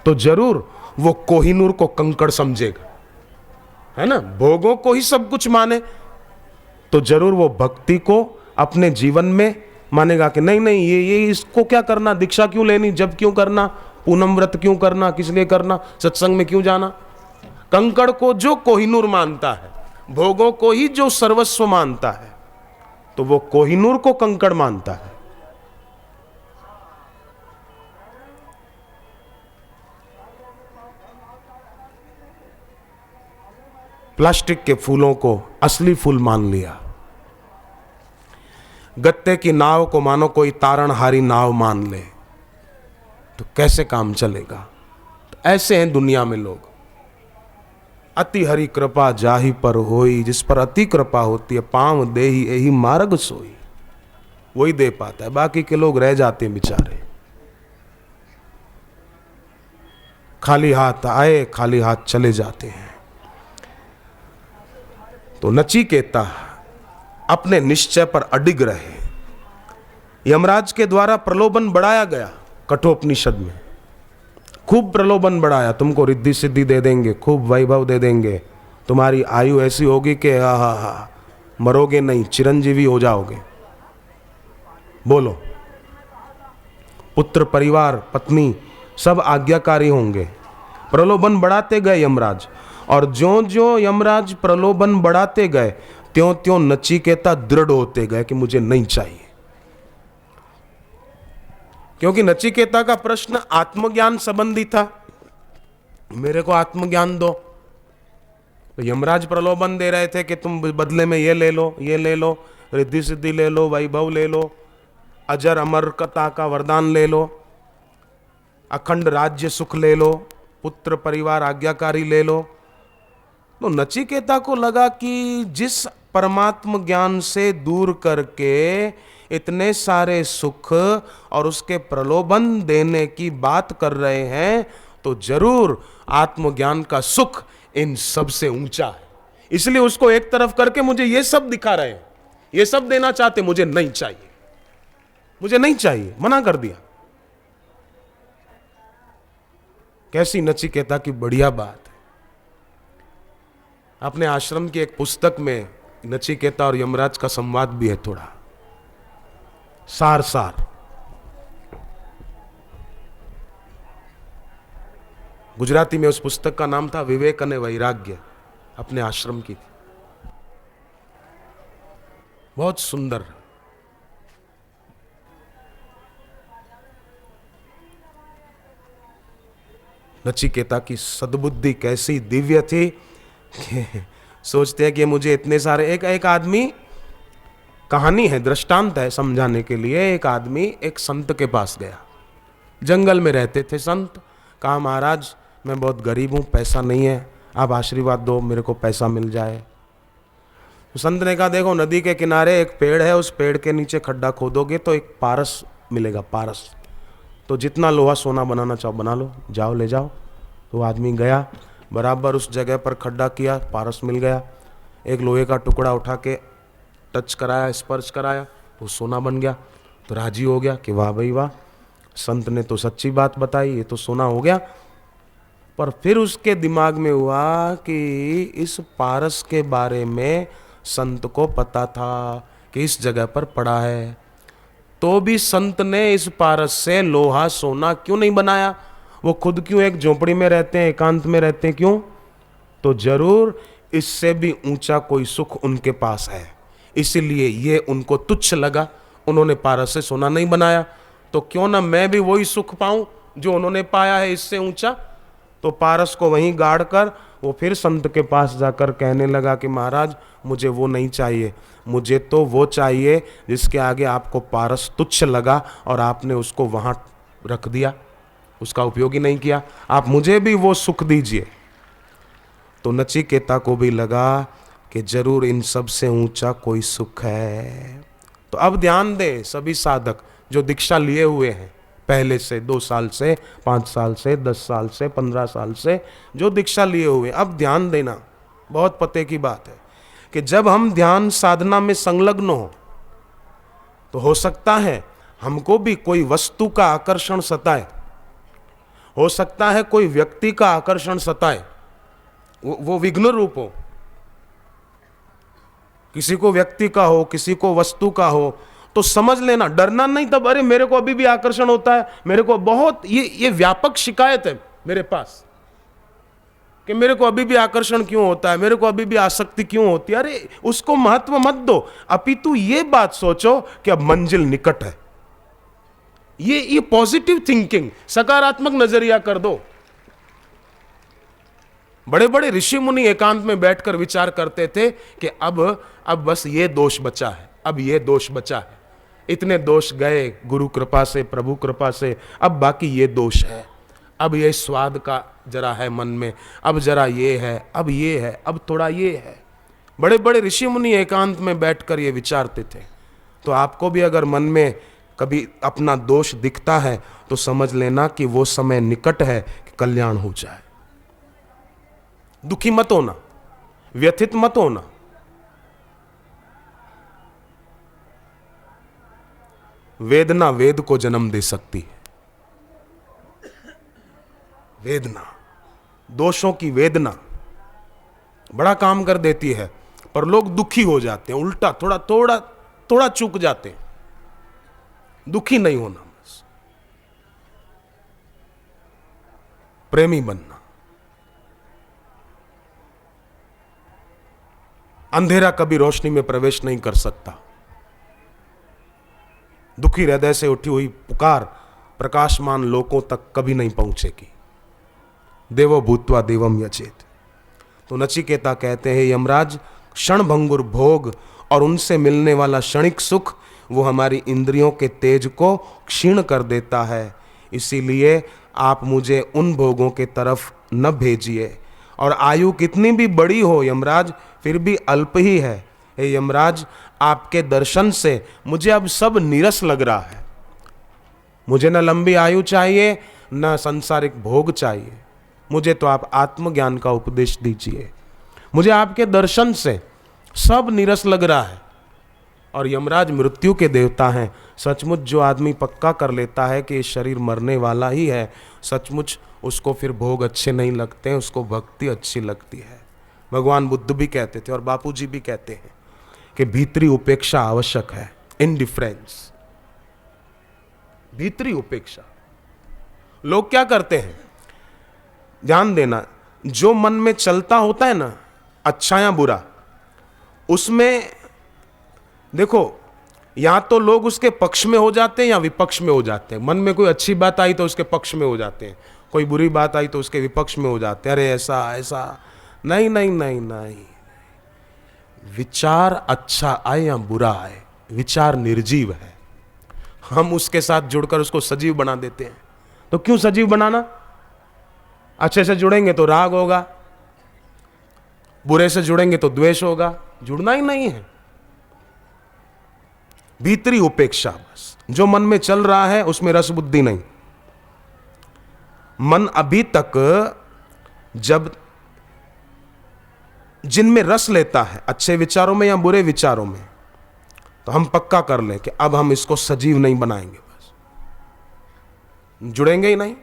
तो जरूर वो कोहिनूर को कंकड़ समझेगा, है ना। भोगों को ही सब कुछ माने तो जरूर वो भक्ति को अपने जीवन में मानेगा कि नहीं नहीं, ये इसको क्या करना, दीक्षा क्यों लेनी, जब क्यों करना, पूनम व्रत क्यों करना, किस लिए करना, सत्संग में क्यों जाना। कंकड़ को जो कोहिनूर मानता है, भोगों को ही जो सर्वस्व मानता है, तो वो कोहिनूर को कंकड़ मानता है। प्लास्टिक के फूलों को असली फूल मान लिया। गत्ते की नाव को मानो कोई तारणहारी नाव मान ले तो कैसे काम चलेगा। तो ऐसे हैं दुनिया में लोग। अति हरि कृपा जाहि पर होई, जिस पर अति कृपा होती है, पांव देहि एहि मार्ग सोई, वही दे पाता है, बाकी के लोग रह जाते हैं बेचारे। खाली हाथ आए, खाली हाथ चले जाते हैं। तो नचिकेता अपने निश्चय पर अडिग रहे। यमराज के द्वारा प्रलोभन बढ़ाया गया, कठोपनिषद में खूब प्रलोभन बढ़ाया, तुमको रिद्धि सिद्धि दे देंगे, खूब वैभव दे देंगे, तुम्हारी आयु ऐसी होगी कि हा मरोगे नहीं, चिरंजीवी हो जाओगे। बोलो, पुत्र परिवार पत्नी सब आज्ञाकारी होंगे। प्रलोभन बढ़ाते गए यमराज, और ज्यों ज्यों यमराज प्रलोभन बढ़ाते गए त्यों त्यों नचिकेता दृढ़ होते गए कि मुझे नहीं चाहिए। क्योंकि नचिकेता का प्रश्न आत्मज्ञान संबंधी था, मेरे को आत्मज्ञान दो। तो यमराज प्रलोभन दे रहे थे कि तुम बदले में ये ले लो, ये ले लो, रिद्धि सिद्धि ले लो, वैभव ले लो, अजर अमरकता का वरदान ले लो, अखंड राज्य सुख ले लो, पुत्र परिवार आज्ञाकारी ले लो। तो नचिकेता को लगा कि जिस परमात्म ज्ञान से दूर करके इतने सारे सुख और उसके प्रलोभन देने की बात कर रहे हैं, तो जरूर आत्मज्ञान का सुख इन सब से ऊंचा है। इसलिए उसको एक तरफ करके मुझे ये सब दिखा रहे हैं, ये सब देना चाहते, मुझे नहीं चाहिए, मुझे नहीं चाहिए, मना कर दिया। कैसी नचिकेता की बढ़िया बात है। अपने आश्रम की एक पुस्तक में नचिकेता और यमराज का संवाद भी है, थोड़ा सार सार। गुजराती में उस पुस्तक का नाम था विवेक अने वैराग्य, अपने आश्रम की, बहुत सुंदर। नचिकेता की सद्बुद्धि कैसी दिव्य थी कि सोचते हैं कि मुझे इतने सारे, एक आदमी, कहानी है, दृष्टांत है समझाने के लिए। एक आदमी एक संत के पास गया, जंगल में रहते थे संत। कहा, महाराज मैं बहुत गरीब हूँ, पैसा नहीं है, आप आशीर्वाद दो, मेरे को पैसा मिल जाए। तो संत ने कहा, देखो नदी के किनारे एक पेड़ है, उस पेड़ के नीचे खड्डा खोदोगे तो एक पारस मिलेगा, पारस। तो जितना लोहा सोना बनाना चाहो बना लो, जाओ ले जाओ। तो आदमी गया, बराबर उस जगह पर खड्डा किया, पारस मिल गया। एक लोहे का टुकड़ा उठा के टच कराया, स्पर्श कराया, तो सोना बन गया। तो राजी हो गया कि वाह भाई वाह, संत ने तो सच्ची बात बताई, ये तो सोना हो गया। पर फिर उसके दिमाग में हुआ कि इस पारस के बारे में संत को पता था कि इस जगह पर पड़ा है, तो भी संत ने इस पारस से लोहा सोना क्यों नहीं बनाया? वो खुद क्यों एक झोपड़ी में रहते हैं, एकांत में रहते हैं, क्यों? तो जरूर इससे भी ऊंचा कोई सुख उनके पास है, इसीलिए ये उनको तुच्छ लगा, उन्होंने पारस से सोना नहीं बनाया। तो क्यों ना मैं भी वही सुख पाऊं जो उन्होंने पाया है, इससे ऊंचा। तो पारस को वहीं गाड़ कर वो फिर संत के पास जाकर कहने लगा कि महाराज मुझे वो नहीं चाहिए, मुझे तो वो चाहिए जिसके आगे आपको पारस तुच्छ लगा और आपने उसको वहाँ रख दिया, उसका उपयोग ही नहीं किया, आप मुझे भी वो सुख दीजिए। तो नचिकेता को भी लगा कि जरूर इन सब से ऊंचा कोई सुख है। तो अब ध्यान दे सभी साधक जो दीक्षा लिए हुए हैं, पहले से 2 साल से, 5 साल से, 10 साल से, 15 साल से जो दीक्षा लिए हुए, अब ध्यान देना, बहुत पते की बात है कि जब हम ध्यान साधना में संलग्न तो हो सकता है हमको भी कोई वस्तु का आकर्षण सताए, हो सकता है कोई व्यक्ति का आकर्षण सताए, वो विघ्न रूप हो, किसी को व्यक्ति का हो, किसी को वस्तु का हो, तो समझ लेना, डरना नहीं तब, अरे मेरे को अभी भी आकर्षण होता है, मेरे को बहुत ये व्यापक शिकायत है मेरे पास कि मेरे को अभी भी आकर्षण क्यों होता है, मेरे को अभी भी आसक्ति क्यों होती है। अरे उसको महत्व मत दो, अपितु ये बात सोचो कि अब मंजिल निकट है। ये पॉजिटिव थिंकिंग, सकारात्मक नजरिया कर दो। बड़े बड़े ऋषि मुनि एकांत में बैठकर विचार करते थे कि अब बस ये दोष बचा है, अब ये दोष बचा है, इतने दोष गए गुरु कृपा से, प्रभु कृपा से, अब बाकी ये दोष है, अब ये स्वाद का जरा है मन में, अब जरा ये है, अब ये है, अब थोड़ा ये है। बड़े बड़े ऋषि मुनि एकांत में बैठकर ये विचारते थे। तो आपको भी अगर मन में कभी अपना दोष दिखता है तो समझ लेना कि वो समय निकट है कि कल्याण हो जाए। दुखी मत होना, व्यथित मत होना। वेदना वेद को जन्म दे सकती है। वेदना, दोषों की वेदना बड़ा काम कर देती है, पर लोग दुखी हो जाते हैं, उल्टा थोड़ा थोड़ा थोड़ा चूक जाते हैं। दुखी नहीं होना, बस प्रेमी बनना। अंधेरा कभी रोशनी में प्रवेश नहीं कर सकता। दुखी हृदय से उठी हुई पुकार प्रकाशमान लोकों तक कभी नहीं पहुंचेगी। देवो भूत्वा देवम यचेत। तो नचिकेता कहते हैं, यमराज, क्षण भंगुर भोग और उनसे मिलने वाला क्षणिक सुख वो हमारी इंद्रियों के तेज को क्षीण कर देता है। इसीलिए आप मुझे उन भोगों के तरफ न भेजिए। और आयु कितनी भी बड़ी हो यमराज, फिर भी अल्प ही है। हे यमराज, आपके दर्शन से मुझे अब सब नीरस लग रहा है। मुझे न लंबी आयु चाहिए, न सांसारिक भोग चाहिए। मुझे तो आप आत्मज्ञान का उपदेश दीजिए। मुझे आपके दर्शन से सब नीरस लग रहा है। और यमराज मृत्यु के देवता हैं। सचमुच जो आदमी पक्का कर लेता है कि ये शरीर मरने वाला ही है, सचमुच उसको फिर भोग अच्छे नहीं लगते हैं, उसको भक्ति अच्छी लगती है। भगवान बुद्ध भी कहते थे और बापू जी भी कहते हैं कि भीतरी उपेक्षा आवश्यक है। इनडिफरेंस, भीतरी उपेक्षा। लोग क्या करते हैं, ध्यान देना, जो मन में चलता होता है ना, अच्छा या बुरा, उसमें देखो, या तो लोग उसके पक्ष में हो जाते हैं या विपक्ष में हो जाते हैं। मन में कोई अच्छी बात आई तो उसके पक्ष में हो जाते हैं, कोई बुरी बात आई तो उसके विपक्ष में हो जाते हैं। अरे ऐसा ऐसा, नहीं नहीं नहीं नहीं। विचार अच्छा आए या बुरा आए, विचार निर्जीव है। हम उसके साथ जुड़कर उसको सजीव बना देते हैं। तो क्यों सजीव बनाना? अच्छे से जुड़ेंगे तो राग होगा, बुरे से जुड़ेंगे तो द्वेष होगा। जुड़ना ही नहीं है। भीतरी उपेक्षा, बस जो मन में चल रहा है उसमें रस बुद्धि नहीं। मन अभी तक जब जिनमें रस लेता है, अच्छे विचारों में या बुरे विचारों में, तो हम पक्का कर लें कि अब हम इसको सजीव नहीं बनाएंगे। बस जुड़ेंगे ही नहीं।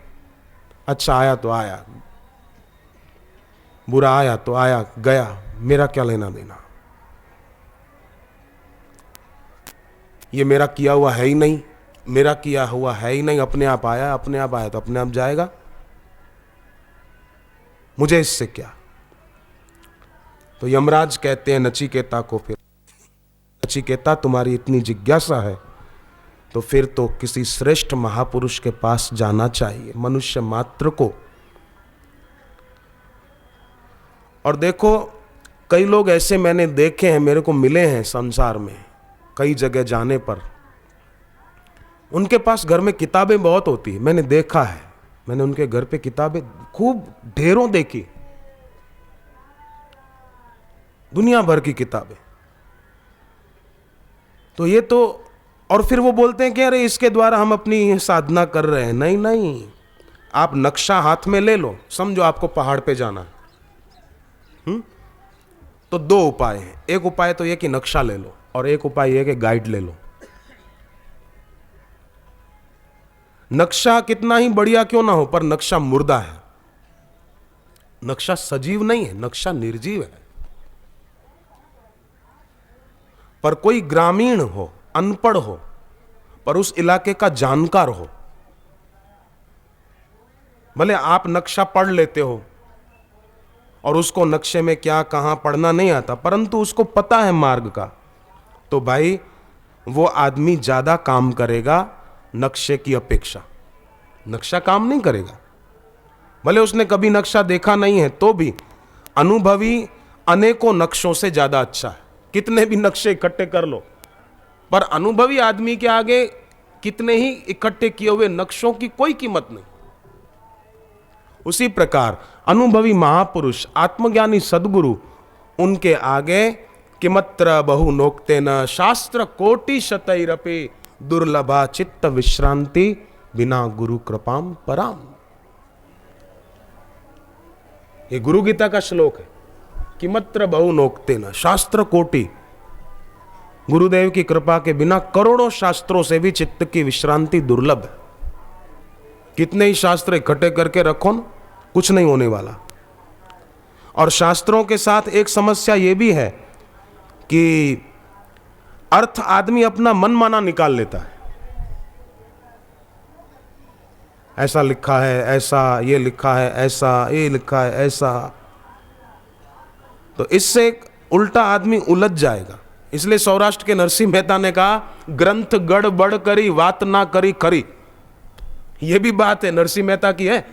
अच्छा आया तो आया, बुरा आया तो आया, गया, मेरा क्या लेना देना। ये मेरा किया हुआ है ही नहीं, मेरा किया हुआ है ही नहीं। अपने आप आया, अपने आप आया तो अपने आप जाएगा। मुझे इससे क्या। तो यमराज कहते हैं नचिकेता को, फिर नचिकेता तुम्हारी इतनी जिज्ञासा है तो फिर तो किसी श्रेष्ठ महापुरुष के पास जाना चाहिए, मनुष्य मात्र को। और देखो, कई लोग ऐसे मैंने देखे हैं, मेरे को मिले हैं संसार में कई जगह जाने पर। उनके पास घर में किताबें बहुत होती है, मैंने देखा है। मैंने उनके घर पे किताबें खूब ढेरों देखी, दुनिया भर की किताबें। तो ये तो, और फिर वो बोलते हैं कि अरे इसके द्वारा हम अपनी साधना कर रहे हैं। नहीं नहीं, आप नक्शा हाथ में ले लो, समझो आपको पहाड़ पे जाना है। तो दो उपाय हैं। एक उपाय तो ये कि नक्शा ले लो, और एक उपाय यह कि गाइड ले लो। नक्शा कितना ही बढ़िया क्यों ना हो, पर नक्शा मुर्दा है। नक्शा सजीव नहीं है, नक्शा निर्जीव है। पर कोई ग्रामीण हो, अनपढ़ हो, पर उस इलाके का जानकार हो। भले आप नक्शा पढ़ लेते हो और उसको नक्शे में क्या कहां पढ़ना नहीं आता, परंतु उसको पता है मार्ग का, तो भाई वो आदमी ज्यादा काम करेगा नक्शे की अपेक्षा। नक्शा काम नहीं करेगा, भले उसने कभी नक्शा देखा नहीं है तो भी अनुभवी अनेकों नक्शों से ज्यादा अच्छा है। कितने भी नक्शे इकट्ठे कर लो, पर अनुभवी आदमी के आगे कितने ही इकट्ठे किए हुए नक्शों की कोई कीमत नहीं। उसी प्रकार अनुभवी महापुरुष आत्मज्ञानी सद्गुरु, उनके आगे किमत्र बहु नोक्ते न शास्त्र कोटि शतैरपि दुर्लभा चित्त विश्रांति बिना गुरु कृपाम पराम। ये गुरु गीता का श्लोक है। किमत्र बहु नोक्ते न, शास्त्र कोटि, गुरुदेव की कृपा के बिना करोड़ों शास्त्रों से भी चित्त की विश्रांति दुर्लभ है। कितने ही शास्त्र इकट्ठे करके रखो न, कुछ नहीं होने वाला। और शास्त्रों के साथ एक समस्या यह भी है कि अर्थ आदमी अपना मन माना निकाल लेता है। ऐसा लिखा है, ऐसा, ये लिखा है, ऐसा, ये लिखा है, ऐसा, तो इससे उल्टा आदमी उलझ जाएगा। इसलिए सौराष्ट्र के नरसिंह मेहता ने कहा, ग्रंथ गड़बड़ करी वात ना करी खरी। यह भी बात है, नरसिंह मेहता की है।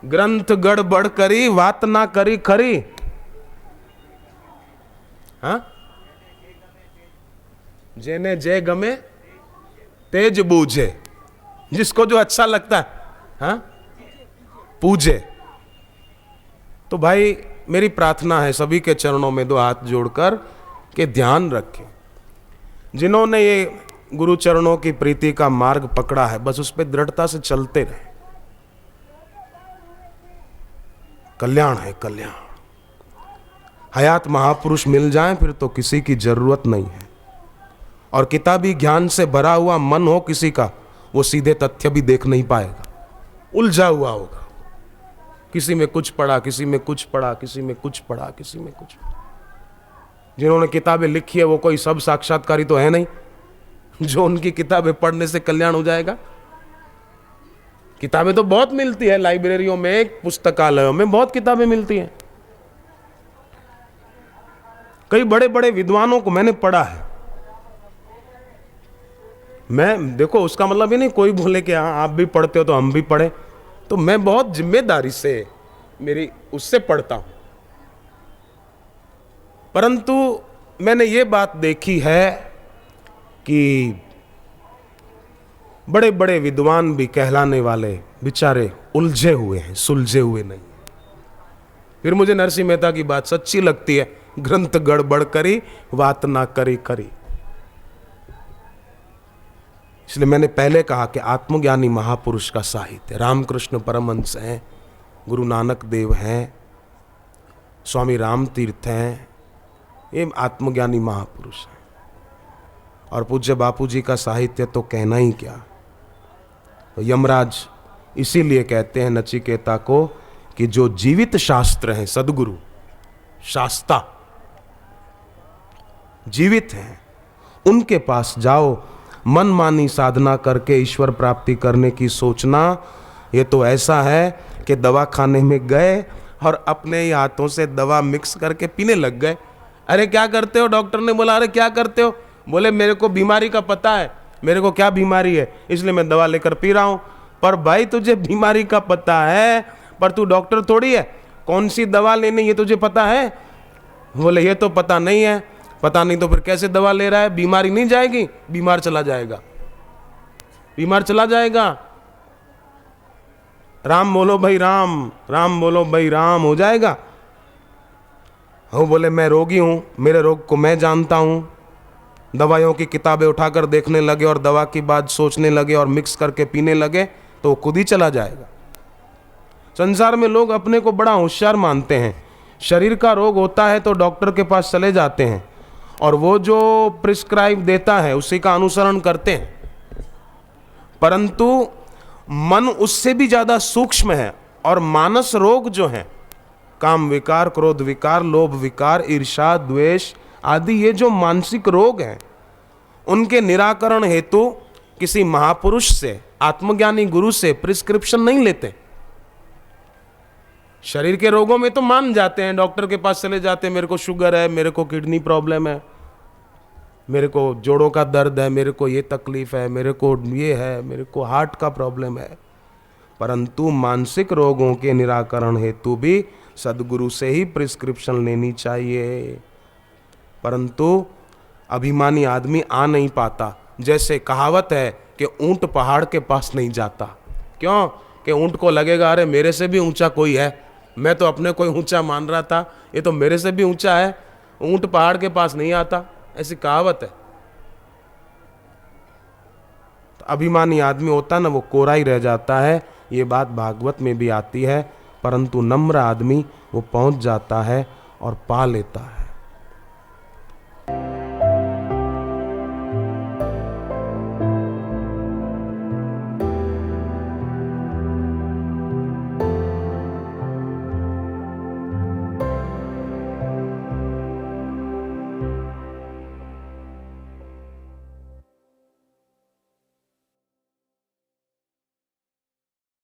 ग्रंथ गड़बड़ करी वात ना करी खरी। हाँ, जेने जे गमे तेज बूझे, जिसको जो अच्छा लगता है हाँ पूजे। तो भाई मेरी प्रार्थना है सभी के चरणों में दो हाथ जोड़कर कि ध्यान रखें, जिन्होंने ये गुरु चरणों की प्रीति का मार्ग पकड़ा है बस उस पर दृढ़ता से चलते रहे। कल्याण है कल्याण। हयात महापुरुष मिल जाएं फिर तो किसी की जरूरत नहीं है। और किताबी ज्ञान से भरा हुआ मन हो किसी का, वो सीधे तथ्य भी देख नहीं पाएगा, उलझा हुआ होगा। किसी में कुछ पढ़ा, किसी में कुछ पढ़ा, किसी में कुछ पढ़ा, किसी में कुछ। जिन्होंने किताबें लिखी है वो कोई सब साक्षात्कारी तो है नहीं जो उनकी किताबें पढ़ने से कल्याण हो जाएगा। किताबें तो बहुत मिलती है लाइब्रेरियों में, पुस्तकालयों में बहुत किताबें मिलती हैं। कई बड़े बड़े विद्वानों को मैंने पढ़ा है। मैं देखो उसका मतलब ये नहीं कोई बोले कि हाँ आप भी पढ़ते हो तो हम भी पढ़े, तो मैं बहुत जिम्मेदारी से मेरी उससे पढ़ता हूं। परंतु मैंने ये बात देखी है कि बड़े बड़े विद्वान भी कहलाने वाले बेचारे उलझे हुए हैं, सुलझे हुए नहीं। फिर मुझे नरसिंह मेहता की बात सच्ची लगती है, ग्रंथ गड़बड़ करी वात ना करी करी। इसलिए मैंने पहले कहा कि आत्मज्ञानी महापुरुष का साहित्य, रामकृष्ण परमहंस हैं, गुरु नानक देव हैं, स्वामी राम तीर्थ हैं, ये आत्मज्ञानी महापुरुष हैं। और पूज्य बापू जी का साहित्य तो कहना ही क्या। तो यमराज इसीलिए कहते हैं नचिकेता को कि जो जीवित शास्त्र हैं, सदगुरु शास्ता जीवित हैं, उनके पास जाओ। मनमानी साधना करके ईश्वर प्राप्ति करने की सोचना ये तो ऐसा है कि दवाखाने में गए और अपने ही हाथों से दवा मिक्स करके पीने लग गए। अरे क्या करते हो? डॉक्टर ने बोला अरे क्या करते हो? बोले मेरे को बीमारी का पता है, मेरे को क्या बीमारी है इसलिए मैं दवा लेकर पी रहा हूं। पर भाई तुझे बीमारी का पता है पर तू डॉक्टर थोड़ी है, कौन सी दवा लेनी ये तुझे पता है? बोले ये तो पता नहीं है। पता नहीं तो फिर कैसे दवा ले रहा है? बीमारी नहीं जाएगी, बीमार चला जाएगा, बीमार चला जाएगा। राम बोलो भाई राम, राम बोलो भाई राम, हो जाएगा। वो बोले मैं रोगी हूं, मेरे रोग को मैं जानता हूं। दवाइयों की किताबें उठाकर देखने लगे और दवा की बात सोचने लगे और मिक्स करके पीने लगे तो खुद ही चला जाएगा। संसार में लोग अपने को बड़ा होशियार मानते हैं। शरीर का रोग होता है तो डॉक्टर के पास चले जाते हैं और वो जो प्रिस्क्राइब देता है उसी का अनुसरण करते हैं। परंतु मन उससे भी ज्यादा सूक्ष्म है और मानस रोग जो है, काम विकार, क्रोध विकार, लोभ विकार, ईर्ष्या, द्वेष आदि ये जो मानसिक रोग हैं, उनके निराकरण हेतु किसी महापुरुष से, आत्मज्ञानी गुरु से प्रिस्क्रिप्शन नहीं लेते। शरीर के रोगों में तो मान जाते हैं, डॉक्टर के पास चले जाते हैं, मेरे को शुगर है, मेरे को किडनी प्रॉब्लम है, मेरे को जोड़ों का दर्द है, मेरे को ये तकलीफ है, मेरे को ये है, मेरे को हार्ट का प्रॉब्लम है। परंतु मानसिक रोगों के निराकरण हेतु भी सदगुरु से ही प्रिस्क्रिप्शन लेनी चाहिए। परंतु अभिमानी आदमी आ नहीं पाता। जैसे कहावत है कि ऊंट पहाड़ के पास नहीं जाता। क्यों? कि ऊंट को लगेगा अरे मेरे से भी ऊंचा कोई है, मैं तो अपने को ही ऊंचा मान रहा था, ये तो मेरे से भी ऊंचा है, ऊंट पहाड़ के पास नहीं आता, ऐसी कहावत है। तो अभिमानी आदमी होता ना वो कोरा ही रह जाता है, ये बात भागवत में भी आती है। परंतु नम्र आदमी वो पहुंच जाता है और पा लेता है।